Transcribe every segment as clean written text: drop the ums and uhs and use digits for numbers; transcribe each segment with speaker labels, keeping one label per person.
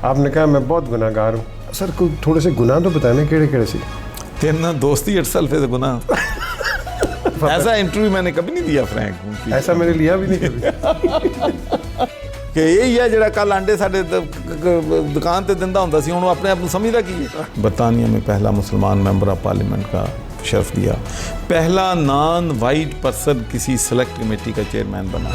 Speaker 1: آپ نے کہا میں بہت گناہ گار ہوں. سر کوئی تھوڑے سے گناہ تو بتائیں کیڑے کیڑے سی؟
Speaker 2: تیرنا دوستی اٹسلف ہے گناہ. ایسا انٹرویو میں نے کبھی نہیں دیا فرینک.
Speaker 1: ایسا میں نے لیا بھی نہیں کبھی.
Speaker 2: کہ یہی ہے جڑا کل انڈے ساڈے دکان تے دندا ہوندا سی ہن اپنے آپ کو سمجھدا کی ہے. برطانیہ میں پہلا مسلمان ممبر آف پارلیمنٹ کا شرف لیا, پہلا نان وائٹ پرسن کسی سلیکٹ کمیٹی کا چیئرمین بنا.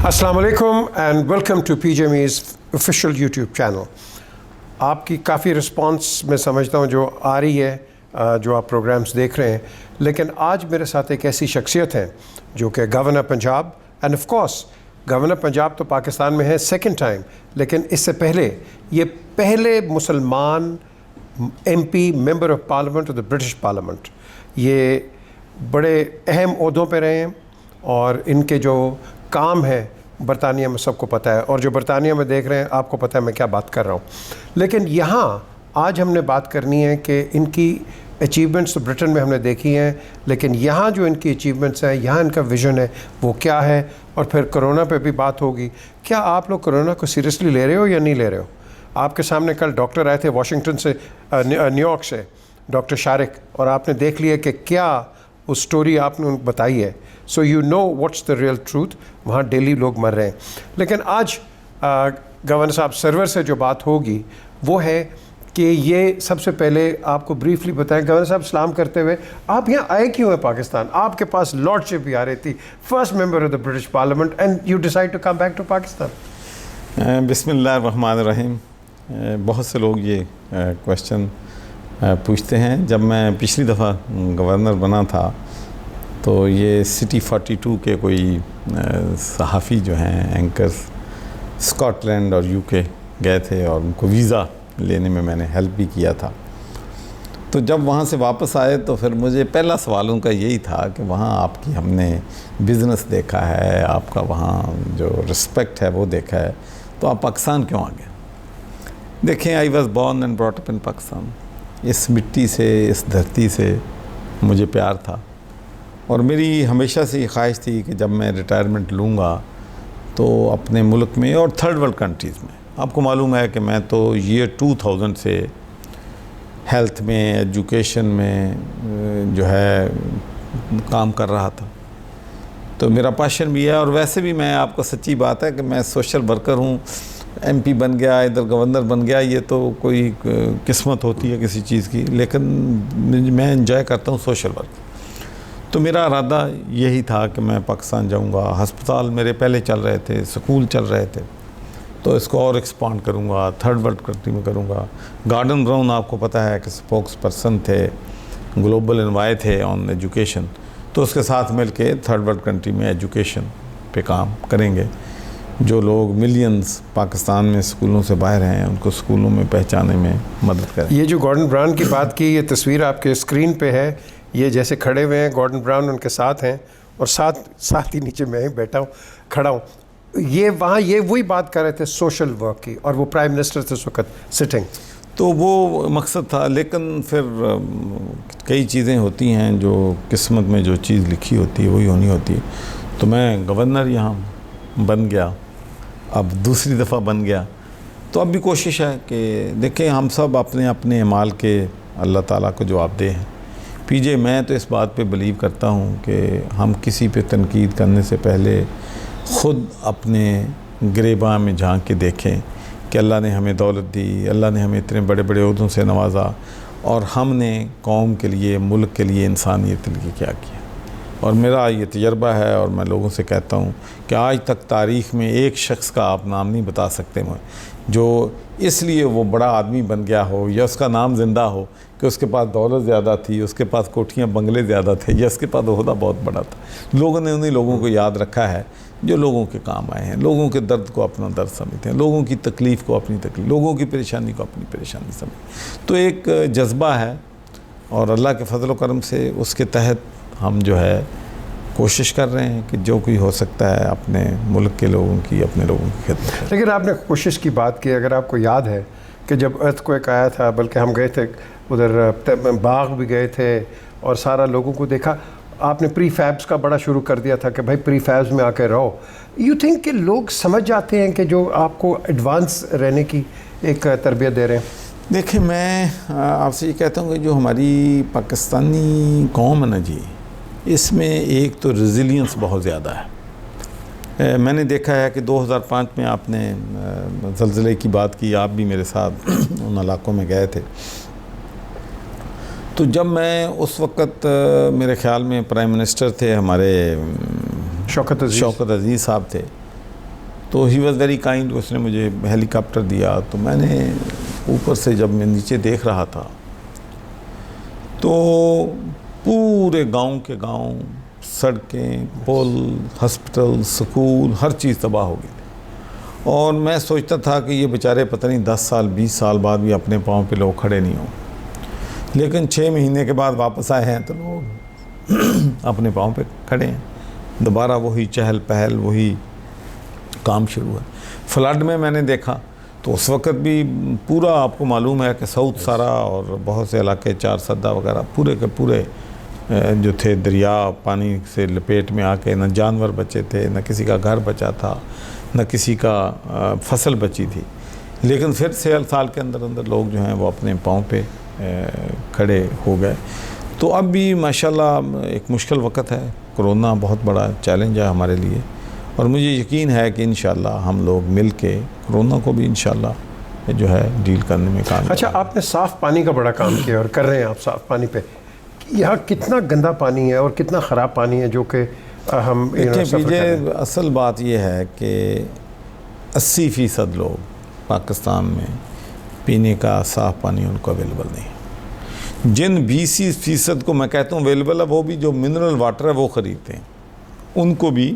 Speaker 1: السلام علیکم اینڈ ویلکم ٹو پی جے میز آفیشیل یوٹیوب چینل. آپ کی کافی رسپانس میں سمجھتا ہوں جو آ رہی ہے, جو آپ پروگرامز دیکھ رہے ہیں, لیکن آج میرے ساتھ ایک ایسی شخصیت ہے جو کہ governor Punjab, and of course governor Punjab تو پاکستان میں ہے سیکنڈ ٹائم, لیکن اس سے پہلے یہ پہلے مسلمان M P member of parliament of the British parliament. یہ بڑے اہم عہدوں پہ رہے ہیں اور ان کے جو کام ہے برطانیہ میں سب کو پتہ ہے, اور جو برطانیہ میں دیکھ رہے ہیں آپ کو پتہ ہے میں کیا بات کر رہا ہوں. لیکن یہاں آج ہم نے بات کرنی ہے کہ ان کی اچیومنٹس تو برٹن میں ہم نے دیکھی ہیں, لیکن یہاں جو ان کی اچیومنٹس ہیں, یہاں ان کا ویژن ہے وہ کیا ہے, اور پھر کرونا پہ بھی بات ہوگی. کیا آپ لوگ کرونا کو سیریسلی لے رہے ہو یا نہیں لے رہے ہو؟ آپ کے سامنے کل ڈاکٹر آئے تھے واشنگٹن سے, نیو یارک سے, ڈاکٹر شارق, اور آپ نے دیکھ لیا کہ کیا وہ سٹوری آپ نے بتائی ہے. So you know what's the real truth. وہاں ڈیلی لوگ مر رہے ہیں. لیکن آج گورنر صاحب سرور سے جو بات ہوگی وہ ہے کہ یہ سب سے پہلے آپ کو بریفلی بتائیں. گورنر صاحب سلام کرتے ہوئے, آپ یہاں آئے کیوں ہیں پاکستان؟ آپ کے پاس لارڈ شپ بھی آ رہی تھی, first member of the British parliament, and you decide to come back to Pakistan.
Speaker 2: بسم اللہ الرحمن الرحیم. بہت سے لوگ یہ کویشچن پوچھتے ہیں. جب میں پچھلی دفعہ گورنر بنا تھا تو یہ سٹی 42 کے کوئی صحافی جو ہیں اینکرز اسکاٹ لینڈ اور یو کے گئے تھے اور ان کو ویزا لینے میں نے ہیلپ بھی کیا تھا. تو جب وہاں سے واپس آئے تو پھر مجھے پہلا سوال ان کا یہی تھا کہ وہاں آپ کی ہم نے بزنس دیکھا ہے, آپ کا وہاں جو رسپیکٹ ہے وہ دیکھا ہے, تو آپ پاکستان کیوں آ گئے؟ دیکھیں, I was born and brought up in Pakistan. اس مٹی سے, اس دھرتی سے مجھے پیار تھا, اور میری ہمیشہ سے یہ خواہش تھی کہ جب میں ریٹائرمنٹ لوں گا تو اپنے ملک میں اور تھرڈ ورلڈ کنٹریز میں. آپ کو معلوم ہے کہ میں تو ایئر 2000 سے ہیلتھ میں, ایجوکیشن میں جو ہے کام کر رہا تھا, تو میرا پیشن بھی ہے. اور ویسے بھی میں, آپ کو سچی بات ہے کہ میں سوشل ورکر ہوں. ایم پی بن گیا, ادھر گورنر بن گیا, یہ تو کوئی قسمت ہوتی ہے کسی چیز کی, لیکن میں انجوائے کرتا ہوں سوشل ورک. تو میرا ارادہ یہی تھا کہ میں پاکستان جاؤں گا. ہسپتال میرے پہلے چل رہے تھے, سکول چل رہے تھے, تو اس کو اور ایکسپانڈ کروں گا, تھرڈ ورلڈ کنٹری میں کروں گا. گارڈن براؤن آپ کو پتہ ہے کہ سپوکس پرسن تھے, گلوبل انوائے تھے آن ایجوکیشن, تو اس کے ساتھ مل کے تھرڈ ورلڈ کنٹری میں ایجوکیشن پہ کام کریں گے. جو لوگ ملینز پاکستان میں اسکولوں سے باہر ہیں ان کو اسکولوں میں پہچانے میں مدد کریں.
Speaker 1: یہ جو گارڈن براؤن کی بات کی, یہ تصویر آپ کے اسکرین پہ ہے, یہ جیسے کھڑے ہوئے ہیں گارڈن براؤن ان کے ساتھ ہیں, اور ساتھ ہی نیچے میں بیٹھا ہوں, کھڑا ہوں. یہ وہاں یہ وہی بات کر رہے تھے سوشل ورک کی, اور وہ پرائم منسٹر تھے اس وقت سٹنگ.
Speaker 2: تو وہ مقصد تھا. لیکن پھر کئی چیزیں ہوتی ہیں جو قسمت میں جو چیز لکھی ہوتی ہے وہی ہونی ہوتی ہے. تو میں گورنر یہاں بن گیا, اب دوسری دفعہ بن گیا. تو اب بھی کوشش ہے کہ دیکھیں ہم سب اپنے اپنے اعمال کے اللہ تعالیٰ کو جواب دہ ہیں. پی جے, میں تو اس بات پہ بلیو کرتا ہوں کہ ہم کسی پہ تنقید کرنے سے پہلے خود اپنے گریباں میں جھانک کے دیکھیں کہ اللہ نے ہمیں دولت دی, اللہ نے ہمیں اتنے بڑے بڑے عہدوں سے نوازا, اور ہم نے قوم کے لیے, ملک کے لیے, انسانیت کے لیے کیا کیا. اور میرا یہ تجربہ ہے, اور میں لوگوں سے کہتا ہوں کہ آج تک تاریخ میں ایک شخص کا آپ نام نہیں بتا سکتے جو اس لیے وہ بڑا آدمی بن گیا ہو یا اس کا نام زندہ ہو کہ اس کے پاس دولت زیادہ تھی, اس کے پاس کوٹھیاں بنگلے زیادہ تھے, یا اس کے پاس عہدہ بہت بڑا تھا. لوگوں نے انہیں لوگوں کو یاد رکھا ہے جو لوگوں کے کام آئے ہیں, لوگوں کے درد کو اپنا درد سمجھتے ہیں, لوگوں کی تکلیف کو اپنی تکلیف, لوگوں کی پریشانی کو اپنی پریشانی سمجھتے. تو ایک جذبہ ہے, اور اللہ کے فضل و کرم سے اس کے تحت ہم جو ہے کوشش کر رہے ہیں کہ جو کوئی ہو سکتا ہے اپنے ملک کے لوگوں کی, اپنے لوگوں کی خدمت.
Speaker 1: لیکن آپ نے کوشش کی بات کی, اگر آپ کو یارد ہے کہ جب ارتھ کوئک آیا تھا, بلکہ ہم گئے تھے ادھر باغ بھی گئے تھے اور سارا لوگوں کو دیکھا. آپ نے پری فیبس کا بڑا شروع کر دیا تھا کہ بھائی پری فیبس میں آ کے رہو. یو تھنک کہ لوگ سمجھ جاتے ہیں کہ جو آپ کو ایڈوانس رہنے کی ایک تربیت دے رہے ہیں؟
Speaker 2: دیکھیں میں آپ سے یہ کہتا ہوں کہ جو ہماری پاکستانی قوم ہے نا جی، اس میں ایک تو ریزیلینس بہت زیادہ ہے. میں نے دیکھا ہے کہ 2005 میں آپ نے زلزلے کی بات کی، آپ بھی میرے ساتھ ان علاقوں میں گئے تھے. تو جب میں اس وقت میرے خیال میں پرائم منسٹر تھے ہمارے شوکت عزیز صاحب تھے، تو ہی واز ویری کائنڈ. اس نے مجھے ہیلی کاپٹر دیا. تو میں نے اوپر سے جب میں نیچے دیکھ رہا تھا تو پورے گاؤں کے گاؤں، سڑکیں، پل، ہسپتال، سکول، ہر چیز تباہ ہو گئی. اور میں سوچتا تھا کہ یہ بیچارے پتہ نہیں 10 سال 20 سال بعد بھی اپنے پاؤں پہ لوگ کھڑے نہیں ہوں. لیکن 6 مہینے کے بعد واپس آئے ہیں تو لوگ اپنے پاؤں پہ کھڑے ہیں. دوبارہ وہی چہل پہل، وہی کام شروع ہے. فلڈ میں نے دیکھا تو اس وقت بھی پورا آپ کو معلوم ہے کہ ساؤتھ سارا اور بہت سے علاقے چار سدہ وغیرہ پورے کے پورے جو تھے دریا پانی سے لپیٹ میں آ کے، نہ جانور بچے تھے، نہ کسی کا گھر بچا تھا، نہ کسی کا فصل بچی تھی. لیکن پھر سال کے اندر لوگ جو ہیں وہ اپنے پاؤں پہ کھڑے ہو گئے. تو اب بھی ماشاءاللہ ایک مشکل وقت ہے. کرونا بہت بڑا چیلنج ہے ہمارے لیے، اور مجھے یقین ہے کہ انشاءاللہ ہم لوگ مل کے کرونا کو بھی انشاءاللہ جو ہے ڈیل کرنے میں کام.
Speaker 1: اچھا، آپ نے صاف پانی کا بڑا کام کیا اور کر رہے ہیں آپ صاف پانی پہ. یہاں کتنا گندا پانی ہے اور کتنا خراب پانی ہے جو کہ ہم
Speaker 2: اصل بات یہ ہے کہ 80% لوگ پاکستان میں پینے کا صاف پانی ان کو اویلیبل نہیں. جن 20% کو میں کہتا ہوں اویلیبل ہے، وہ بھی جو منرل واٹر ہے وہ خریدتے ہیں ان کو بھی.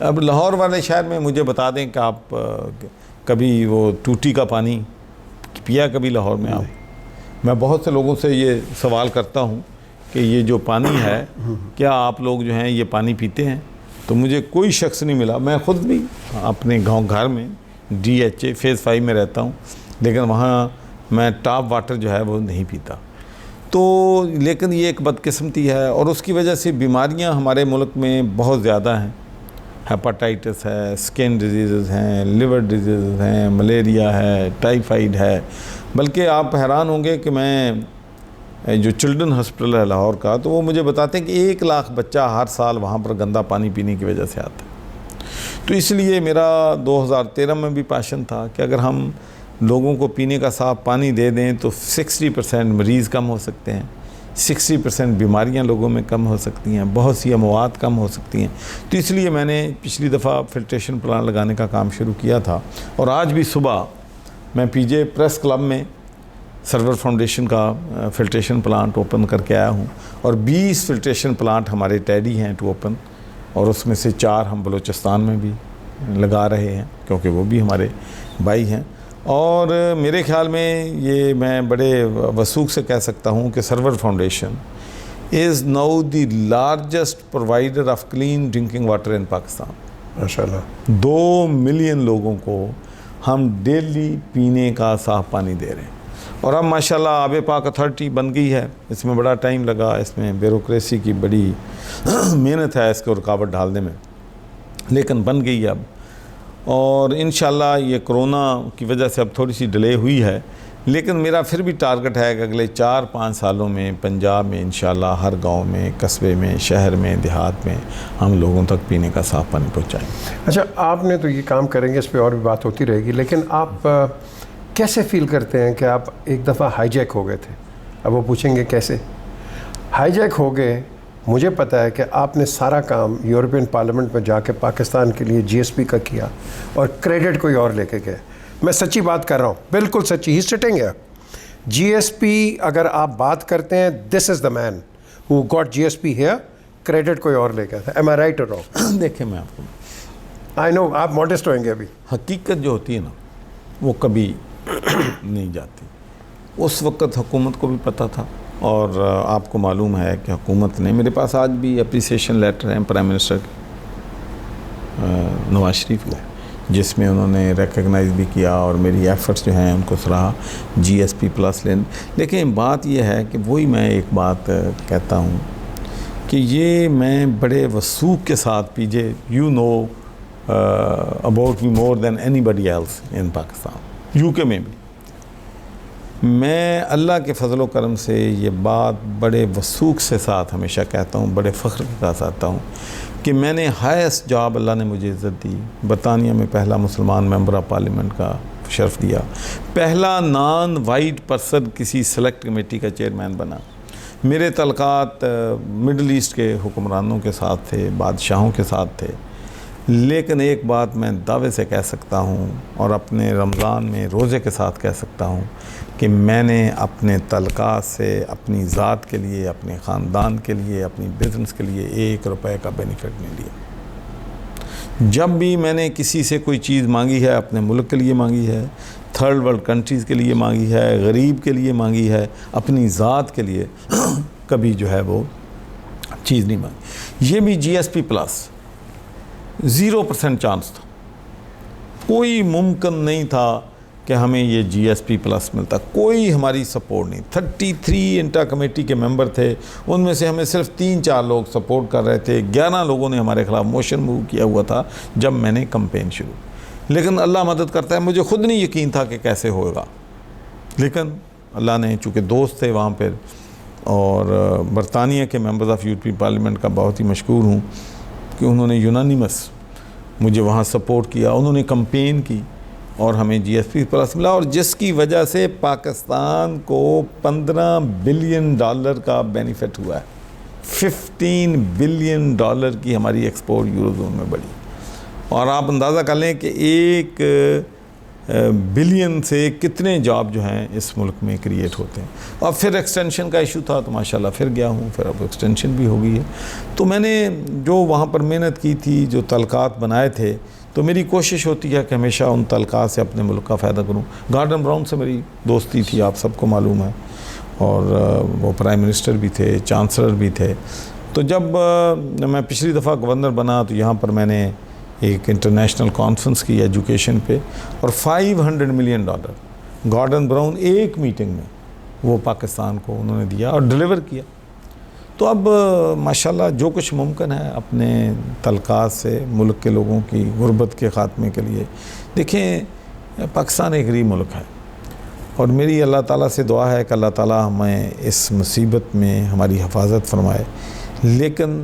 Speaker 2: اب لاہور والے شہر میں مجھے بتا دیں کہ آپ کبھی وہ ٹوٹی کا پانی پیا کبھی لاہور میں؟ آپ، میں بہت سے لوگوں سے یہ سوال کرتا ہوں کہ یہ جو پانی ہے کیا آپ لوگ جو ہیں یہ پانی پیتے ہیں؟ تو مجھے کوئی شخص نہیں ملا. میں خود بھی اپنے گھر میں DHA فیز 5 میں رہتا ہوں، لیکن وہاں میں ٹاپ واٹر جو ہے وہ نہیں پیتا. تو لیکن یہ ایک بدقسمتی ہے، اور اس کی وجہ سے بیماریاں ہمارے ملک میں بہت زیادہ ہیں. ہیپاٹائٹس ہے، اسکن ڈیزیزز ہیں، لیور ڈیزیزز ہیں، ملیریا ہے، ٹائیفائیڈ ہے. بلکہ آپ حیران ہوں گے کہ میں جو چلڈرن ہاسپٹل ہے لاہور کا، تو وہ مجھے بتاتے ہیں کہ 1 لاکھ بچہ ہر سال وہاں پر گندا پانی پینے کی وجہ سے آتا ہے. تو اس لیے میرا 2013 میں بھی پیشن تھا کہ اگر ہم لوگوں کو پینے کا صاف پانی دے دیں تو 60% مریض کم ہو سکتے ہیں، 60% بیماریاں لوگوں میں کم ہو سکتی ہیں، بہت سی اموات کم ہو سکتی ہیں. تو اس لیے میں نے پچھلی دفعہ فلٹریشن پلانٹ لگانے کا کام شروع کیا تھا. اور آج بھی صبح میں PJ پریس کلب میں سرور فاؤنڈیشن کا فلٹریشن پلانٹ اوپن کر کے آیا ہوں. اور 20 فلٹریشن پلانٹ ہمارے ٹیڈی ہیں ٹو اوپن، اور اس میں سے 4 ہم بلوچستان میں بھی لگا رہے ہیں کیونکہ وہ بھی ہمارے بھائی ہیں. اور میرے خیال میں یہ میں بڑے وثوق سے کہہ سکتا ہوں کہ Sarwar foundation is now the largest provider of clean drinking water in Pakistan.
Speaker 1: ماشاءاللہ
Speaker 2: 2 ملین لوگوں کو ہم ڈیلی پینے کا صاف پانی دے رہے ہیں. اور اب ماشاءاللہ آب پاک اتھارٹی بن گئی ہے. اس میں بڑا ٹائم لگا، اس میں بیوروکریسی کی بڑی محنت ہے اس کو رکاوٹ ڈالنے میں، لیکن بن گئی اب. اور انشاءاللہ یہ کرونا کی وجہ سے اب تھوڑی سی ڈیلے ہوئی ہے، لیکن میرا پھر بھی ٹارگٹ ہے کہ اگلے 4-5 سالوں میں پنجاب میں انشاءاللہ ہر گاؤں میں، قصبے میں، شہر میں، دیہات میں ہم لوگوں تک پینے کا صاف پانی پہنچائیں.
Speaker 1: اچھا، آپ نے تو یہ کام کریں گے، اس پہ اور بھی بات ہوتی رہے گی، لیکن آپ کیسے فیل کرتے ہیں کہ آپ ایک دفعہ ہائی جیک ہو گئے تھے؟ اب وہ پوچھیں گے کیسے ہائی جیک ہو گئے. مجھے پتہ ہے کہ آپ نے سارا کام یورپین پارلیمنٹ میں جا کے پاکستان کے لیے GSP کا کیا اور کریڈٹ کوئی اور لے کے گئے. میں سچی بات کر رہا ہوں، بالکل سچی. ہی سٹنگ ہے GSP. اگر آپ بات کرتے ہیں this is the man who got GSP here, credit کوئی اور لے گیا تھا. Am I right or wrong?
Speaker 2: دیکھیں میں آپ کو
Speaker 1: آئی نو آپ ماڈسٹ ہوئیں گے ابھی.
Speaker 2: حقیقت جو ہوتی ہے نا وہ کبھی نہیں جاتی. اس وقت حکومت کو بھی پتہ تھا، اور آپ کو معلوم ہے کہ حکومت نے، میرے پاس آج بھی اپریسیشن لیٹر ہیں پرائم منسٹر کے نواز شریف کو، جس میں انہوں نے ریکگنائز بھی کیا اور میری ایفرٹس جو ہیں ان کو سراہا GSP+ لین. لیکن بات یہ ہے کہ وہی میں ایک بات کہتا ہوں کہ یہ میں بڑے وثوق کے ساتھ پیجے you know about me more than anybody else in Pakistan. UK میں بھی میں اللہ کے فضل و کرم سے یہ بات بڑے وثوق سے ساتھ ہمیشہ کہتا ہوں, بڑے فخر کے ساتھ آتا ہوں کہ میں نے ہائیسٹ جاب اللہ نے مجھے عزت دی. برطانیہ میں پہلا مسلمان ممبر آف پارلیمنٹ کا شرف دیا, پہلا نان وائٹ پرسن کسی سلیکٹ کمیٹی کا چیئرمین بنا. میرے تعلقات مڈل ایسٹ کے حکمرانوں کے ساتھ تھے, بادشاہوں کے ساتھ تھے. لیکن ایک بات میں دعوے سے کہہ سکتا ہوں اور اپنے رمضان میں روزے کے ساتھ کہہ سکتا ہوں کہ میں نے اپنے تعلقات سے اپنی ذات کے لیے, اپنے خاندان کے لیے, اپنی بزنس کے لیے 1 روپے کا بینیفٹ نہیں لیا. جب بھی میں نے کسی سے کوئی چیز مانگی ہے, اپنے ملک کے لیے مانگی ہے, تھرڈ ورلڈ کنٹریز کے لیے مانگی ہے, غریب کے لیے مانگی ہے, اپنی ذات کے لیے کبھی جو ہے وہ چیز نہیں مانگی. یہ بھی GSP+ 0% چانس تھا. کوئی ممکن نہیں تھا کہ ہمیں یہ GSP+ ملتا. کوئی ہماری سپورٹ نہیں. 33 انٹر کمیٹی کے ممبر تھے, ان میں سے ہمیں صرف 3-4 لوگ سپورٹ کر رہے تھے. 11 لوگوں نے ہمارے خلاف موشن موو کیا ہوا تھا جب میں نے کمپین شروع. لیکن اللہ مدد کرتا ہے. مجھے خود نہیں یقین تھا کہ کیسے ہوگا, لیکن اللہ نے, چونکہ دوست تھے وہاں پر اور برطانیہ کے ممبرز آف یورپین پارلیمنٹ کا بہت ہی مشکور ہوں کہ انہوں نے یونانیمس مجھے وہاں سپورٹ کیا. انہوں نے کمپین کی اور ہمیں GSP+ ملا, اور جس کی وجہ سے پاکستان کو $15 بلین کا بینیفٹ ہوا ہے. $15 بلین کی ہماری ایکسپورٹ یورو زون میں بڑھی. اور آپ اندازہ کر لیں کہ 1 بلین سے کتنے جاب جو ہیں اس ملک میں کریٹ ہوتے ہیں. اور پھر ایکسٹینشن کا ایشو تھا تو ماشاءاللہ پھر گیا ہوں, پھر اب ایکسٹینشن بھی ہو گئی ہے. تو میں نے جو وہاں پر محنت کی تھی, جو تعلقات بنائے تھے, تو میری کوشش ہوتی ہے کہ ہمیشہ ان تعلقات سے اپنے ملک کا فائدہ کروں. گارڈن براؤن سے میری دوستی تھی, آپ سب کو معلوم ہے, اور وہ پرائم منسٹر بھی تھے, چانسلر بھی تھے. تو جب میں پچھلی دفعہ گورنر بنا تو یہاں پر میں نے ایک انٹرنیشنل کانفرنس کی ایجوکیشن پہ, اور $500 ملین گارڈن براؤن ایک میٹنگ میں وہ پاکستان کو انہوں نے دیا اور ڈیلیور کیا. تو اب ماشاءاللہ جو کچھ ممکن ہے اپنے تعلقات سے ملک کے لوگوں کی غربت کے خاتمے کے لیے. دیکھیں پاکستان ایک غریب ملک ہے, اور میری اللہ تعالیٰ سے دعا ہے کہ اللہ تعالیٰ ہمیں اس مصیبت میں ہماری حفاظت فرمائے. لیکن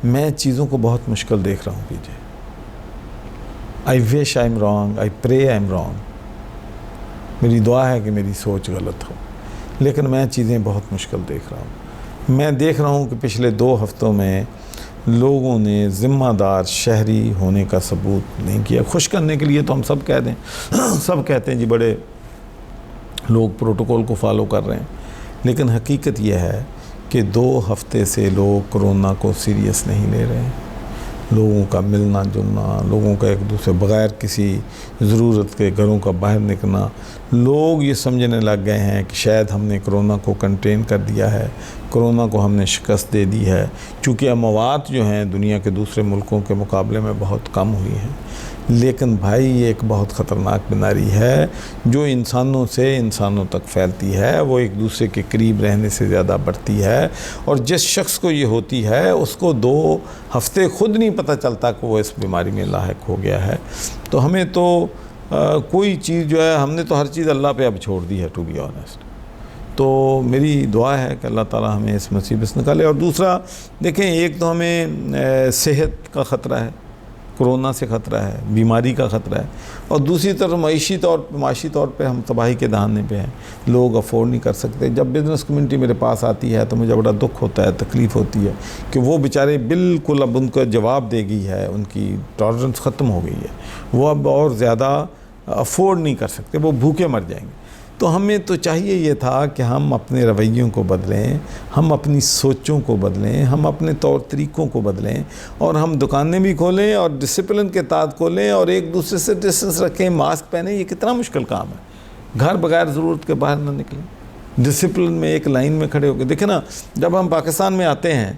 Speaker 2: میں چیزوں کو بہت مشکل دیکھ رہا ہوں. پیجے I wish I'm wrong, I pray I'm wrong. میری دعا ہے کہ میری سوچ غلط ہو, لیکن میں چیزیں بہت مشکل دیکھ رہا ہوں. میں دیکھ رہا ہوں کہ پچھلے 2 ہفتوں میں لوگوں نے ذمہ دار شہری ہونے کا ثبوت نہیں کیا. خوش کرنے کے لیے تو ہم سب کہہ دیں, سب کہتے ہیں جی بڑے لوگ پروٹوکول کو فالو کر رہے ہیں, لیکن حقیقت یہ ہے کہ 2 ہفتے سے لوگ کرونا کو سیریس نہیں لے رہے ہیں. لوگوں کا ملنا جلنا, لوگوں کا ایک دوسرے بغیر کسی ضرورت کے گھروں کا باہر نکلنا, لوگ یہ سمجھنے لگ گئے ہیں کہ شاید ہم نے کرونا کو کنٹین کر دیا ہے, کرونا کو ہم نے شکست دے دی ہے, چونکہ اموات جو ہیں دنیا کے دوسرے ملکوں کے مقابلے میں بہت کم ہوئی ہیں. لیکن بھائی یہ ایک بہت خطرناک بیماری ہے جو انسانوں سے انسانوں تک پھیلتی ہے, وہ ایک دوسرے کے قریب رہنے سے زیادہ بڑھتی ہے, اور جس شخص کو یہ ہوتی ہے اس کو 2 ہفتے خود نہیں پتہ چلتا کہ وہ اس بیماری میں لاحق ہو گیا ہے. تو ہمیں تو کوئی چیز جو ہے, ہم نے تو ہر چیز اللہ پہ اب چھوڑ دی ہے ٹو بی آنیسٹ. تو میری دعا ہے کہ اللہ تعالیٰ ہمیں اس مصیبت سے نکالے. اور دوسرا دیکھیں, ایک تو ہمیں صحت کا خطرہ ہے, کرونا سے خطرہ ہے, بیماری کا خطرہ ہے, اور دوسری طرف معاشی طور پہ ہم تباہی کے دہانے پہ ہیں. لوگ افورڈ نہیں کر سکتے. جب بزنس کمیونٹی میرے پاس آتی ہے تو مجھے بڑا دکھ ہوتا ہے, تکلیف ہوتی ہے کہ وہ بیچارے بالکل اب ان کا جواب دے گئی ہے, ان کی ٹالرنس ختم ہو گئی ہے, وہ اب اور زیادہ افورڈ نہیں کر سکتے, وہ بھوکے مر جائیں گے. تو ہمیں تو چاہیے یہ تھا کہ ہم اپنے رویوں کو بدلیں, ہم اپنی سوچوں کو بدلیں, ہم اپنے طور طریقوں کو بدلیں, اور ہم دکانیں بھی کھولیں اور ڈسپلن کے تحت کھولیں, اور ایک دوسرے سے ڈسٹنس رکھیں, ماسک پہنیں. یہ کتنا مشکل کام ہے. گھر بغیر ضرورت کے باہر نہ نکلیں, ڈسپلن میں ایک لائن میں کھڑے ہو کے. دیکھیں نا, جب ہم پاکستان میں آتے ہیں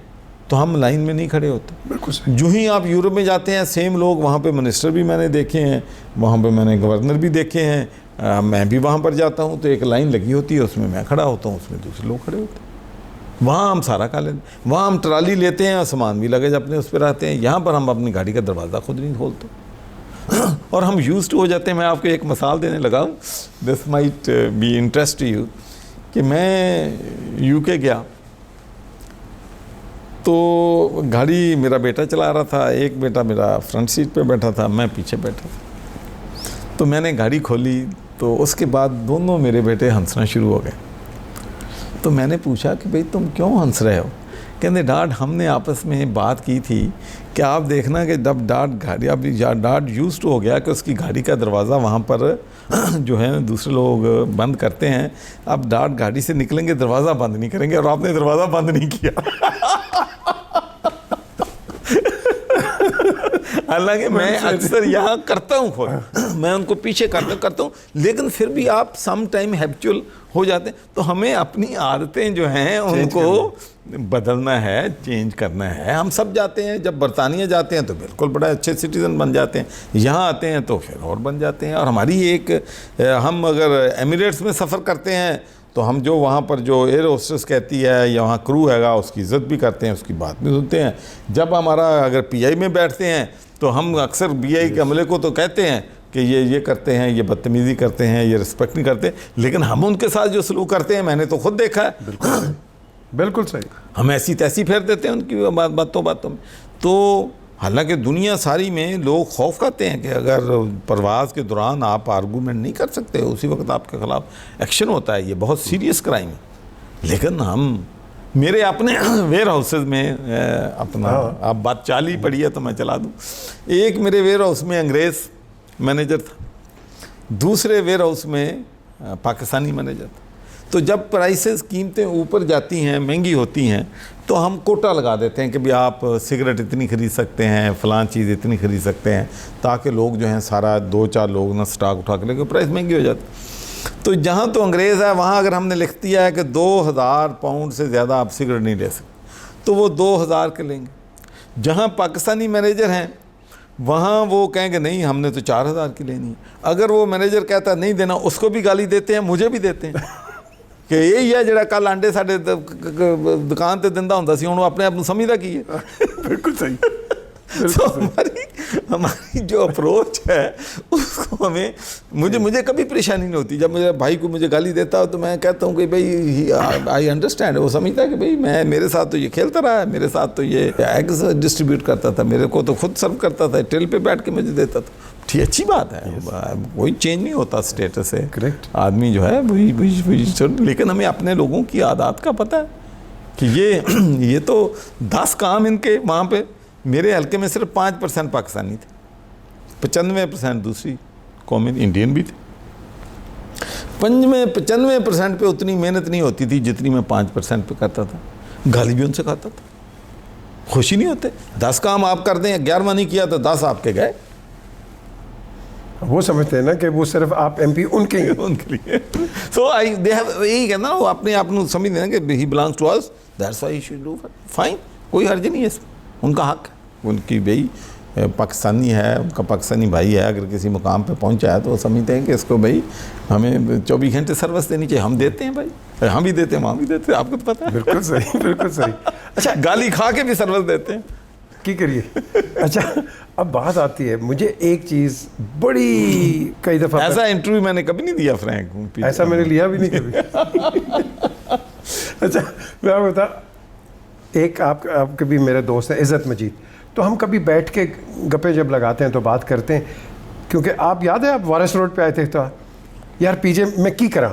Speaker 2: تو ہم لائن میں نہیں کھڑے ہوتے.
Speaker 1: بالکل.
Speaker 2: جو ہی آپ یورپ میں جاتے ہیں سیم لوگ وہاں پہ منسٹر بھی میں نے دیکھے ہیں, وہاں پہ میں نے گورنر بھی دیکھے ہیں, میں بھی وہاں پر جاتا ہوں تو ایک لائن لگی ہوتی ہے, اس میں میں کھڑا ہوتا ہوں, اس میں دوسرے لوگ کھڑے ہوتے ہیں. وہاں ہم سارا کھا لیتے ہیں, وہاں ہم ٹرالی لیتے ہیں اور سامان بھی لگے اپنے اس پہ رہتے ہیں. یہاں پر ہم اپنی گاڑی کا دروازہ خود نہیں کھولتے اور ہم یوزڈ ہو جاتے ہیں. میں آپ کو ایک مثال دینے لگا ہوں, this might be interest you, کہ میں یو کے گیا تو گاڑی میرا بیٹا چلا رہا تھا, ایک بیٹا میرا فرنٹ سیٹ پہ بیٹھا تھا, میں پیچھے بیٹھا تھا. تو میں نے گاڑی کھولی تو اس کے بعد دونوں میرے بیٹے ہنسنا شروع ہو گئے. تو میں نے پوچھا کہ بھئی تم کیوں ہنس رہے ہو؟ کہتے ڈاڈ ہم نے آپس میں بات کی تھی کہ آپ دیکھنا کہ جب ڈاڈ یوزڈ ہو گیا کہ اس کی گاڑی کا دروازہ وہاں پر جو ہے دوسرے لوگ بند کرتے ہیں, اب ڈاڈ گاڑی سے نکلیں گے دروازہ بند نہیں کریں گے, اور آپ نے دروازہ بند نہیں کیا. حالانکہ میں اکثر یہاں کرتا ہوں خود, میں ان کو پیچھے کرتا ہوں, لیکن پھر بھی آپ سم ٹائم ہیبچول ہو جاتے ہیں. تو ہمیں اپنی عادتیں جو ہیں ان کو بدلنا ہے, چینج کرنا ہے. ہم سب جاتے ہیں, جب برطانیہ جاتے ہیں تو بالکل بڑا اچھے سٹیزن بن جاتے ہیں, یہاں آتے ہیں تو پھر اور بن جاتے ہیں. اور ہماری ایک, ہم اگر ایمریٹس میں سفر کرتے ہیں تو ہم جو وہاں پر جو ایئر ہوسٹس کہتی ہے یا وہاں کرو ہے گا اس کی عزت بھی کرتے ہیں, اس کی بات بھی سنتے ہیں. جب ہمارا اگر پی آئی میں بیٹھتے ہیں تو ہم اکثر بی آئی کے عملے کو تو کہتے ہیں کہ یہ کرتے ہیں, یہ بدتمیزی کرتے ہیں, یہ رسپیکٹ نہیں کرتے, لیکن ہم ان کے ساتھ جو سلوک کرتے ہیں میں نے تو خود دیکھا ہے.
Speaker 1: بالکل صحیح.
Speaker 2: ہم ایسی تیسی پھیر دیتے ہیں ان کی باتوں میں. تو حالانکہ دنیا ساری میں لوگ خوف کھاتے ہیں کہ اگر پرواز کے دوران آپ آرگومنٹ نہیں کر سکتے, اسی وقت آپ کے خلاف ایکشن ہوتا ہے, یہ بہت سیریس کرائم ہے. لیکن ہم, میرے اپنے ویئر ہاؤسز میں اپنا, آپ بات چالی پڑی ہے تو میں چلا دوں. ایک میرے ویئر ہاؤس میں انگریز مینیجر تھا, دوسرے ویئر ہاؤس میں پاکستانی مینیجر تھا. تو جب پرائسز قیمتیں اوپر جاتی ہیں, مہنگی ہوتی ہیں, تو ہم کوٹا لگا دیتے ہیں کہ بھی آپ سگریٹ اتنی خرید سکتے ہیں, فلاں چیز اتنی خرید سکتے ہیں, تاکہ لوگ جو ہیں سارا 2-4 لوگ نہ سٹاک اٹھا کے لے کے پرائس مہنگی ہو جاتی. تو جہاں تو انگریز ہے وہاں اگر ہم نے لکھ دیا ہے کہ 2000 پاؤنڈ سے زیادہ آپ سگریٹ نہیں لے سکتے, تو وہ 2000 کے لیں گے. جہاں پاکستانی مینیجر ہیں وہاں وہ کہیں گے نہیں ہم نے تو 4000 کی لینی ہے. اگر وہ مینیجر کہتا نہیں دینا, اس کو بھی گالی دیتے ہیں, مجھے بھی دیتے ہیں کہ یہی ہے جڑا کل آنڈے ساڈے دکان تے دندا ہوندا سی, ہن وہ اپنے آپ کو سمجھدا کی ہے.
Speaker 1: بالکل صحیح.
Speaker 2: تو ہماری جو اپروچ ہے اس کو ہمیں, مجھے کبھی پریشانی نہیں ہوتی. جب میرے بھائی کو مجھے گالی دیتا ہو تو میں کہتا ہوں کہ بھائی آئی انڈرسٹینڈ. وہ سمجھتا ہے کہ بھئی میرے ساتھ تو یہ کھیلتا رہا ہے, میرے ساتھ تو یہ ایگز ڈسٹریبیوٹ کرتا تھا, میرے کو تو خود سرو کرتا تھا, ٹیل پہ بیٹھ کے مجھے دیتا تھا. ٹھیک, اچھی بات ہے, کوئی چینج نہیں ہوتا اسٹیٹس سے. آدمی جو ہے وہی, لیکن ہمیں اپنے لوگوں کی عادات کا پتہ ہے کہ یہ تو 10 کام ان کے وہاں پہ. میرے حلقے میں صرف 5% پاکستانی تھے, 95% دوسری قومیں انڈین بھی تھے. 95% پہ اتنی محنت نہیں ہوتی تھی جتنی میں 5% پہ کرتا تھا. گالی بھی ان سے کھاتا تھا, خوشی نہیں ہوتے. 10 کام آپ کر دیں, 11واں نہیں کیا تو 10 آپ کے گئے.
Speaker 1: وہ سمجھتے ہیں نا کہ وہ صرف آپ ایم پی ان کے
Speaker 2: لیے. سو یہی کہنا, وہ اپنے آپ کو سمجھتے ہیں کہ he belongs to us, that's why he should do. Fine, کوئی حرج نہیں ہے اس میں, ان کا حق ہے. ان کی بھئی پاکستانی ہے, ان کا پاکستانی بھائی ہے, اگر کسی مقام پہ پہنچا ہے تو وہ سمجھتے ہیں کہ اس کو بھئی ہمیں 24 گھنٹے سروس دینی چاہیے. ہم دیتے ہیں بھائی, ہم بھی دیتے ہیں, وہاں بھی دیتے ہیں, آپ کو تو پتہ ہے.
Speaker 1: بالکل صحیح, بالکل صحیح.
Speaker 2: اچھا, گالی کھا کے بھی سروس دیتے ہیں,
Speaker 1: کی کریے. اچھا, اب بات آتی ہے, مجھے ایک چیز بڑی, کئی دفعہ
Speaker 2: ایسا انٹرویو میں نے کبھی نہیں دیا فرینک,
Speaker 1: ایسا میں نے لیا بھی نہیں کبھی. اچھا میں آپ بتا, ایک آپ کبھی میرے دوست ہیں عزت مجید, تو ہم کبھی بیٹھ کے گپے جب لگاتے ہیں تو بات کرتے ہیں, کیونکہ آپ یاد ہے آپ وارس روڈ پہ آئے تھے, تو یار پی جے میں کی کرا,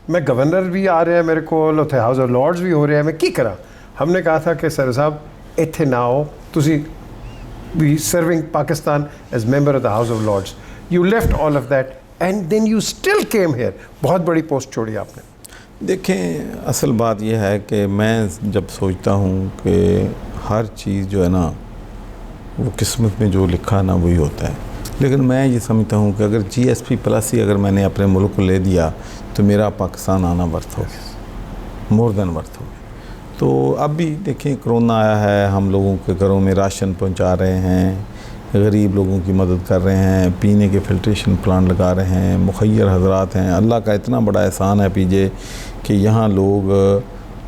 Speaker 1: میں گورنر بھی آ رہے ہیں میرے کو, ہاؤس آف لارڈز بھی ہو رہے ہیں, میں کی کرا. ہم نے کہا تھا کہ سر صاحب اتنے نہ آؤ, تسی be serving Pakistan as member of the House of Lords. You left all of that and then you still came here. بہت بڑی پوسٹ چھوڑی آپ نے.
Speaker 2: دیکھیں, اصل بات یہ ہے کہ میں جب سوچتا ہوں کہ ہر چیز جو ہے نا وہ قسمت میں جو لکھا نا وہی ہوتا ہے, لیکن میں یہ سمجھتا ہوں کہ اگر جی ایس پی پلس ہی اگر میں نے اپنے ملک کو لے دیا تو میرا پاکستان آنا ورتھ ہو گیا, مور دین ورتھ ہو گیا. تو اب بھی دیکھیں کرونا آیا ہے، ہم لوگوں کے گھروں میں راشن پہنچا رہے ہیں، غریب لوگوں کی مدد کر رہے ہیں، پینے کے فلٹریشن پلانٹ لگا رہے ہیں، مخیر حضرات ہیں. اللہ کا اتنا بڑا احسان ہے پیجے کہ یہاں لوگ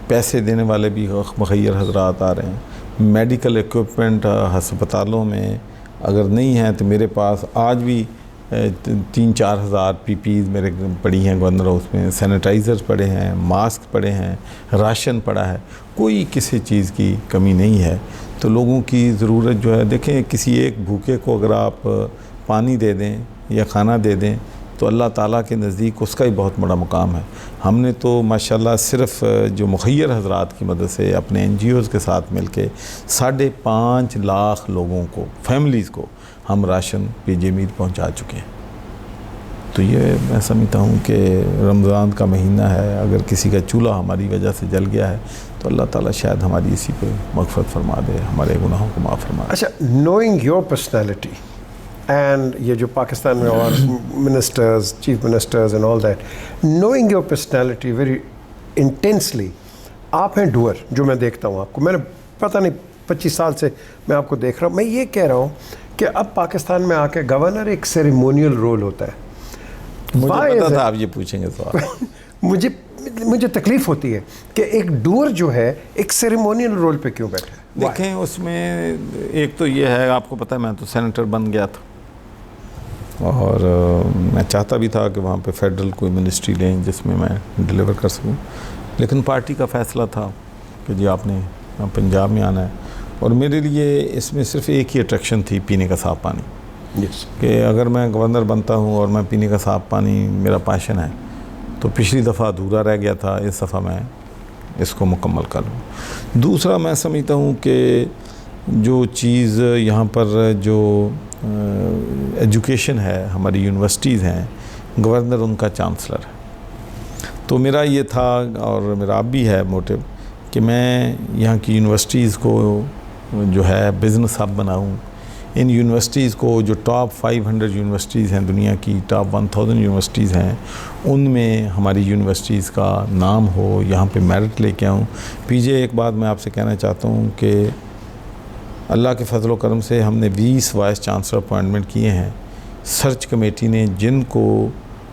Speaker 2: پیسے دینے والے بھی مخیر حضرات آ رہے ہیں. میڈیکل ایکوپمنٹ ہسپتالوں میں اگر نہیں ہیں تو میرے پاس آج بھی 3-4 ہزار PPEs میرے پڑی ہیں گورنر ہاؤس میں، سینیٹائزرز پڑے ہیں، ماسک پڑے ہیں، راشن پڑا ہے، کوئی کسی چیز کی کمی نہیں ہے. تو لوگوں کی ضرورت جو ہے، دیکھیں کسی ایک بھوکے کو اگر آپ پانی دے دیں یا کھانا دے دیں تو اللہ تعالیٰ کے نزدیک اس کا ہی بہت بڑا مقام ہے. ہم نے تو ماشاءاللہ صرف جو مخیر حضرات کی مدد سے اپنے NGOs کے ساتھ مل کے 5.5 لاکھ لوگوں کو، فیملیز کو ہم راشن PJ میل پہنچا چکے ہیں. تو یہ میں سمجھتا ہوں کہ رمضان کا مہینہ ہے، اگر کسی کا چولہا ہماری وجہ سے جل گیا ہے تو اللہ تعالیٰ شاید ہماری اسی پہ مغفرت فرما دے، ہمارے گناہوں کو معاف فرما دے.
Speaker 1: اچھا، نوئنگ یور پرسنالٹی اینڈ یہ جو پاکستان میں اور ministers, chief ministers and all that, knowing your personality very intensely, آپ ہیں ڈوئر، جو میں دیکھتا ہوں آپ کو، میں نے پتہ نہیں 25 سال سے میں آپ کو دیکھ رہا ہوں. میں یہ کہہ رہا ہوں کہ اب پاکستان میں آ کے گورنر ایک سیریمونیل رول ہوتا ہے.
Speaker 2: مجھے پتا تھا آپ یہ پوچھیں گے سوال.
Speaker 1: مجھے تکلیف ہوتی ہے کہ ایک ڈوئر جو ہے ایک سیریمونیل رول پہ کیوں بیٹھا ہے.
Speaker 2: دیکھیں اس میں ایک تو یہ ہے، آپ کو پتہ ہے میں تو سینیٹر بن گیا تھا اور میں چاہتا بھی تھا کہ وہاں پہ فیڈرل کوئی منسٹری لیں جس میں میں ڈیلیور کر سکوں، لیکن پارٹی کا فیصلہ تھا کہ جی آپ نے پنجاب میں آنا ہے. اور میرے لیے اس میں صرف ایک ہی اٹریکشن تھی، پینے کا صاف پانی. کہ اگر میں گورنر بنتا ہوں اور میں پینے کا صاف پانی میرا پیشن ہے تو پچھلی دفعہ ادھورا رہ گیا تھا، اس دفعہ میں اس کو مکمل کر لوں. دوسرا میں سمجھتا ہوں کہ جو چیز یہاں پر جو ایجوکیشن ہے، ہماری یونیورسٹیز ہیں، گورنر ان کا چانسلر ہے. تو میرا یہ تھا اور میرا اب بھی ہے موٹیو کہ میں یہاں کی یونیورسٹیز کو جو ہے بزنس ہب بناؤں. ان یونیورسٹیز کو جو ٹاپ 500 یونیورسٹیز ہیں دنیا کی، ٹاپ 1000 یونیورسٹیز ہیں، ان میں ہماری یونیورسٹیز کا نام ہو، یہاں پہ میرٹ لے کے آؤں. PJ ایک بات میں آپ سے کہنا چاہتا ہوں کہ اللہ کے فضل و کرم سے ہم نے 20 وائس چانسلر اپوائنٹمنٹ کیے ہیں. سرچ کمیٹی نے جن کو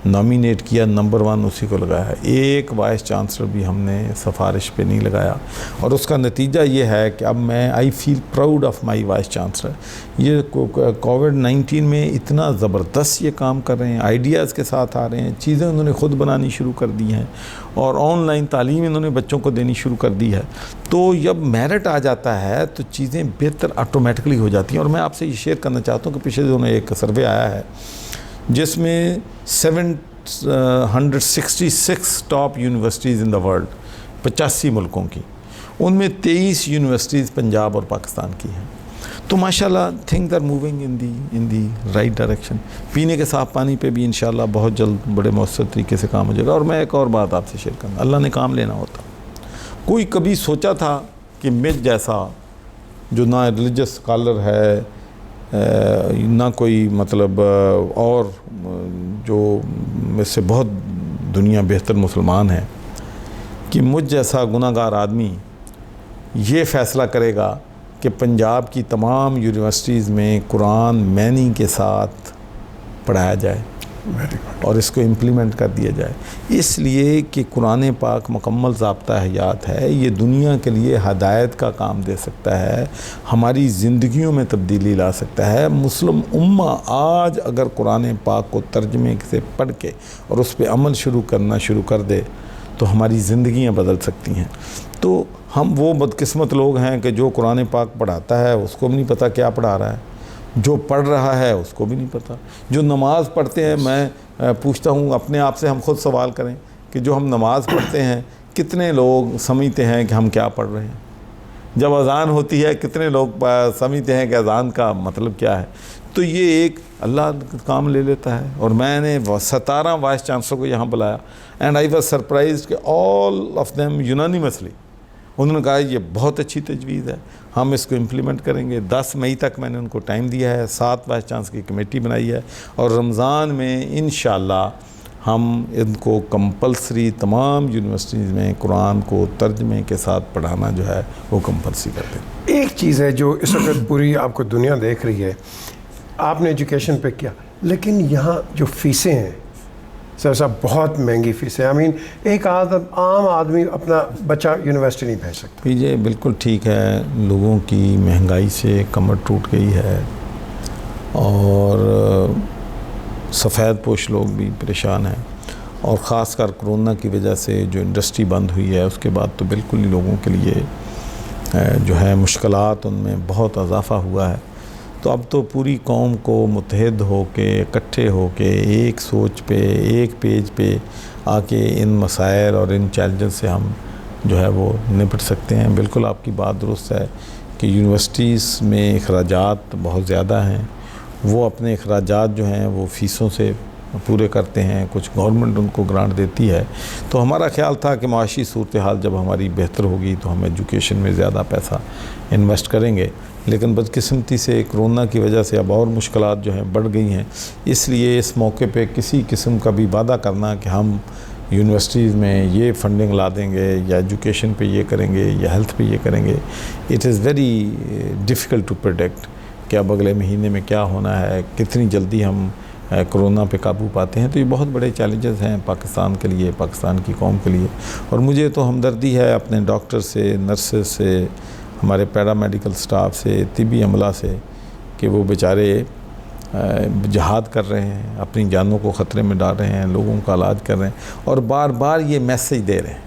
Speaker 2: نامینیٹ کیا نمبر 1 اسی کو لگایا ہے. ایک وائس چانسلر بھی ہم نے سفارش پہ نہیں لگایا. اور اس کا نتیجہ یہ ہے کہ اب میں I feel proud of my vice chancellor. یہ کووڈ-19 میں اتنا زبردست یہ کام کر رہے ہیں، آئیڈیاز کے ساتھ آ رہے ہیں، چیزیں انہوں نے خود بنانی شروع کر دی ہیں اور آن لائن تعلیم انہوں نے بچوں کو دینی شروع کر دی ہے. تو جب میرٹ آ جاتا ہے تو چیزیں بہتر آٹومیٹکلی ہو جاتی ہیں. اور میں آپ سے یہ شیئر کرنا چاہتا ہوں کہ پچھلے دنوں ایک سروے آیا ہے جس میں 766 top universities in the world, 85 ملکوں کی، ان میں 23 یونیورسٹیز پنجاب اور پاکستان کی ہیں. تو ماشاءاللہ things are moving in the right direction. پینے کے صاف پانی پہ بھی انشاءاللہ بہت جلد بڑے مؤثر طریقے سے کام ہو جائے گا. اور میں ایک اور بات آپ سے شیئر کرنا، اللہ نے کام لینا ہوتا. کوئی کبھی سوچا تھا کہ مجھ جیسا جو نہ ریلیجس اسکالر ہے، نہ کوئی مطلب اور جو مجھ سے بہت دنیا بہتر مسلمان ہیں، کہ مجھ جیسا گناہ گار آدمی یہ فیصلہ کرے گا کہ پنجاب کی تمام یونیورسٹیز میں قرآن معنی کے ساتھ پڑھایا جائے اور اس کو امپلیمنٹ کر دیا جائے. اس لیے کہ قرآن پاک مکمل ضابطہ حیات ہے، یہ دنیا کے لیے ہدایت کا کام دے سکتا ہے، ہماری زندگیوں میں تبدیلی لا سکتا ہے. مسلم امہ آج اگر قرآن پاک کو ترجمے سے پڑھ کے اور اس پہ عمل کرنا شروع کر دے تو ہماری زندگیاں بدل سکتی ہیں. تو ہم وہ بدقسمت لوگ ہیں کہ جو قرآن پاک پڑھاتا ہے اس کو بھی نہیں پتہ کیا پڑھا رہا ہے، جو پڑھ رہا ہے اس کو بھی نہیں پتہ. جو نماز پڑھتے ہیں، میں پوچھتا ہوں اپنے آپ سے، ہم خود سوال کریں کہ جو ہم نماز پڑھتے ہیں کتنے لوگ سمجھتے ہیں کہ ہم کیا پڑھ رہے ہیں؟ جب اذان ہوتی ہے کتنے لوگ سمجھتے ہیں کہ اذان کا مطلب کیا ہے؟ تو یہ ایک اللہ کام لے لیتا ہے. اور میں نے 17 وائس چانسلر کو یہاں بلایا اینڈ آئی واز سرپرائزڈ کہ آل آف دیم یونانیمسلی انہوں نے کہا یہ بہت اچھی تجویز ہے، ہم اس کو امپلیمنٹ کریں گے. 10 مئی تک میں نے ان کو ٹائم دیا ہے. 7 وائس چانسلر کی کمیٹی بنائی ہے اور رمضان میں انشاءاللہ ہم ان کو کمپلسری تمام یونیورسٹیز میں قرآن کو ترجمے کے ساتھ پڑھانا جو ہے وہ کمپلسری کرتے ہیں۔
Speaker 1: ایک چیز ہے جو اس وقت پوری آپ کو دنیا دیکھ رہی ہے، آپ نے ایجوکیشن پہ کیا، لیکن یہاں جو فیسیں ہیں سر صاحب بہت مہنگی فیسیں، ایک عام آدمی اپنا بچہ یونیورسٹی نہیں بھیج سکتا۔
Speaker 2: یہ بالکل ٹھیک ہے، لوگوں کی مہنگائی سے کمر ٹوٹ گئی ہے اور سفید پوش لوگ بھی پریشان ہیں، اور خاص کر کرونا کی وجہ سے جو انڈسٹری بند ہوئی ہے اس کے بعد تو بالکل ہی لوگوں کے لیے جو ہے مشکلات ان میں بہت اضافہ ہوا ہے۔ تو اب تو پوری قوم کو متحد ہو کے اکٹھے ہو کے ایک سوچ پہ ایک پیج پہ آ کے ان مسائل اور ان چیلنجز سے ہم جو ہے وہ نپٹ سکتے ہیں۔ بالکل آپ کی بات درست ہے کہ یونیورسٹیز میں اخراجات بہت زیادہ ہیں، وہ اپنے اخراجات جو ہیں وہ فیسوں سے پورے کرتے ہیں، کچھ گورنمنٹ ان کو گرانٹ دیتی ہے۔ تو ہمارا خیال تھا کہ معاشی صورتحال جب ہماری بہتر ہوگی تو ہم ایجوکیشن میں زیادہ پیسہ انویسٹ کریں گے، لیکن بدقسمتی سے کرونا کی وجہ سے اب اور مشکلات جو ہیں بڑھ گئی ہیں۔ اس لیے اس موقع پہ کسی قسم کا بھی وعدہ کرنا کہ ہم یونیورسٹیز میں یہ فنڈنگ لا دیں گے یا ایجوکیشن پہ یہ کریں گے یا ہیلتھ پہ یہ کریں گے، it is very difficult to predict کہ اب اگلے مہینے میں کیا ہونا ہے، کتنی جلدی ہم کرونا پہ قابو پاتے ہیں۔ تو یہ بہت بڑے چیلنجز ہیں پاکستان کے لیے، پاکستان کی قوم کے لیے، اور مجھے تو ہمدردی ہے اپنے ڈاکٹر سے، نرسز سے، ہمارے پیرا میڈیکل سٹاف سے، طبی عملہ سے، کہ وہ بیچارے جہاد کر رہے ہیں، اپنی جانوں کو خطرے میں ڈال رہے ہیں، لوگوں کا علاج کر رہے ہیں، اور بار بار یہ میسیج دے رہے ہیں،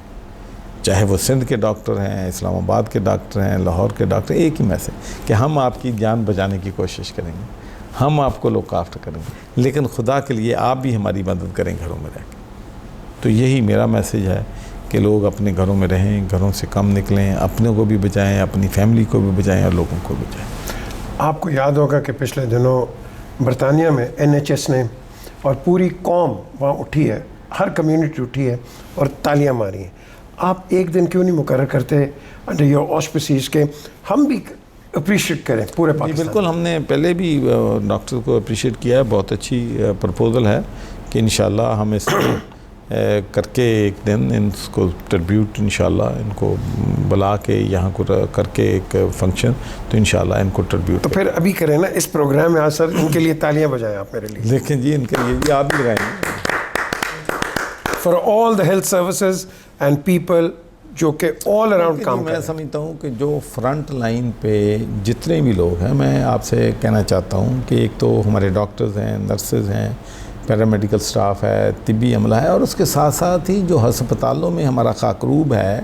Speaker 2: چاہے وہ سندھ کے ڈاکٹر ہیں، اسلام آباد کے ڈاکٹر ہیں، لاہور کے ڈاکٹر، ایک ہی میسیج کہ ہم آپ کی جان بچانے کی کوشش کریں گے، ہم آپ کو لک آفٹر کریں گے، لیکن خدا کے لیے آپ بھی ہماری مدد کریں گھروں میں رہ کے۔ تو یہی میرا میسیج ہے کہ لوگ اپنے گھروں میں رہیں، گھروں سے کم نکلیں، اپنے کو بھی بچائیں، اپنی فیملی کو بھی بچائیں اور لوگوں کو بھی بچائیں۔
Speaker 1: آپ کو یاد ہوگا کہ پچھلے دنوں برطانیہ میں NHS نے اور پوری قوم وہاں اٹھی ہے، ہر کمیونٹی اٹھی ہے اور تالیاں ماری ہیں۔ آپ ایک دن کیوں نہیں مقرر کرتے انڈر یور آسپیسیز کے ہم بھی اپریشیٹ کریں پورے پاکستان؟
Speaker 2: بالکل، ہم نے پہلے بھی ڈاکٹر کو اپریشیٹ کیا ہے، بہت اچھی پرپوزل ہے کہ انشاءاللہ ہم اس کو کر کے ایک دن ان کو ٹربیوٹ انشاءاللہ ان کو بلا کے یہاں کو کر کے ایک فنکشن، تو انشاءاللہ ان کو ٹربیوٹ۔
Speaker 1: تو پھر ابھی کریں نا اس پروگرام میں، آج سر ان کے لیے تالیاں بجائیں آپ میرے لیے۔
Speaker 2: دیکھیں جی، ان کے لیے بھی آپ بھی لگائیں گے
Speaker 1: for all the health services and people جو کہ آل اراؤنڈ کام
Speaker 2: میں سمجھتا ہوں کہ جو فرنٹ لائن پہ جتنے بھی لوگ ہیں، میں آپ سے کہنا چاہتا ہوں کہ ایک تو ہمارے ڈاکٹرز ہیں، نرسز ہیں، پیرامیڈیکل سٹاف ہے، طبی عملہ ہے، اور اس کے ساتھ ساتھ ہی جو ہسپتالوں میں ہمارا خاکروب ہے،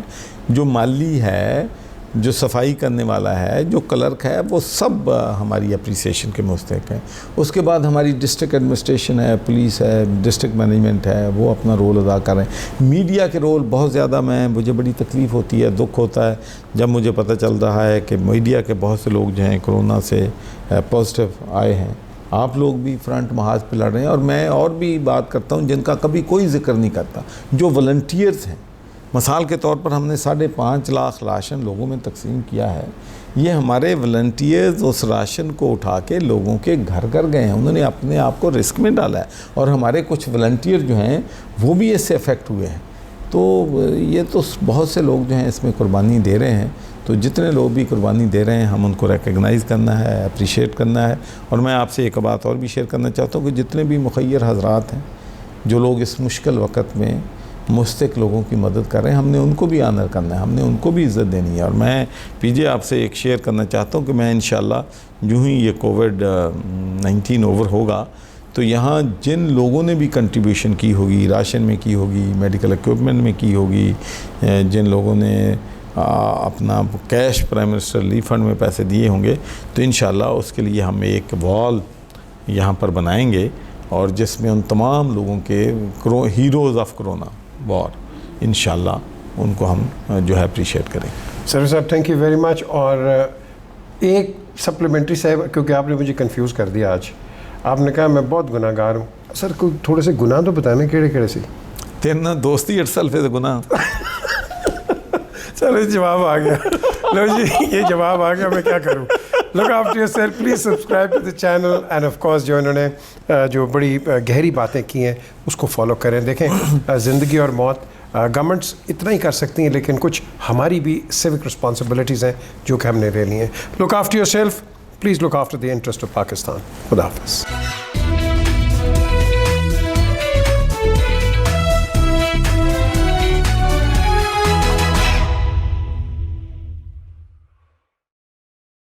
Speaker 2: جو مالی ہے، جو صفائی کرنے والا ہے، جو کلرک ہے، وہ سب ہماری اپریسیشن کے مستحق ہیں۔ اس کے بعد ہماری ڈسٹرکٹ ایڈمنسٹریشن ہے، پولیس ہے، ڈسٹرکٹ مینجمنٹ ہے، وہ اپنا رول ادا کر رہے ہیں۔ میڈیا کے رول بہت زیادہ، مجھے بڑی تکلیف ہوتی ہے، دکھ ہوتا ہے جب مجھے پتہ چل رہا ہے کہ میڈیا کے بہت سے لوگ جو ہیں کرونا سے پازیٹیو آئے ہیں۔ آپ لوگ بھی فرنٹ محاذ پہ لڑ رہے ہیں، اور میں اور بھی بات کرتا ہوں جن کا کبھی کوئی ذکر نہیں کرتا، جو والنٹیئرز ہیں۔ مثال کے طور پر ہم نے 5.5 لاکھ راشن لوگوں میں تقسیم کیا ہے۔ یہ ہمارے والنٹیئرز اس راشن کو اٹھا کے لوگوں کے گھر گھر گئے ہیں، انہوں نے اپنے آپ کو رسک میں ڈالا ہے، اور ہمارے کچھ والنٹیئر جو ہیں وہ بھی اس سے افیکٹ ہوئے ہیں۔ تو یہ تو بہت سے لوگ جو ہیں اس میں قربانی دے رہے ہیں، تو جتنے لوگ بھی قربانی دے رہے ہیں ہم ان کو ریکگنائز کرنا ہے، اپریشیٹ کرنا ہے۔ اور میں آپ سے ایک بات اور بھی شیئر کرنا چاہتا ہوں کہ جتنے بھی مخیر حضرات ہیں، جو لوگ اس مشکل وقت میں مستحق لوگوں کی مدد کر رہے ہیں، ہم نے ان کو بھی آنر کرنا ہے، ہم نے ان کو بھی عزت دینی ہے۔ اور میں آپ سے ایک شیئر کرنا چاہتا ہوں کہ میں انشاءاللہ جو ہی یہ کووڈ-19 اوور ہوگا تو یہاں جن لوگوں نے بھی کنٹریبیوشن کی ہوگی، راشن میں کی ہوگی، میڈیکل ایکوپمنٹ میں کی ہوگی، جن لوگوں نے اپنا cash prime minister relief fund میں پیسے دیے ہوں گے، تو انشاءاللہ اس کے لیے ہم ایک وال یہاں پر بنائیں گے، اور جس میں ان تمام لوگوں کے ہیروز آف کرونا وار انشاءاللہ ان کو ہم جو ہے اپریشیٹ کریں گے۔
Speaker 1: سر صاحب تھینک یو ویری مچ۔ اور ایک سپلیمنٹری صاحب، کیونکہ آپ نے مجھے کنفیوز کر دیا آج، آپ نے کہا میں بہت گناہ گار ہوں، سر کوئی تھوڑے سے گناہ تو بتانے کیڑے کیڑے سی؟
Speaker 2: تیرنا دوستی اٹسلف ہے گناہ۔
Speaker 1: چلو جواب آ گیا، لو جی یہ جواب آ گیا، میں کیا کروں۔ look after yourself, please subscribe to the channel and of course جو انہوں نے جو بڑی گہری باتیں کی ہیں اس کو فالو کریں. دیکھیں زندگی اور موت گورنمنٹس اتنا ہی کر سکتی ہیں لیکن کچھ ہماری بھی سیوک رسپانسبلٹیز ہیں جو کہ ہم نے لے لی ہیں. Look after yourself, please look after the interest of Pakistan. خدا حافظ.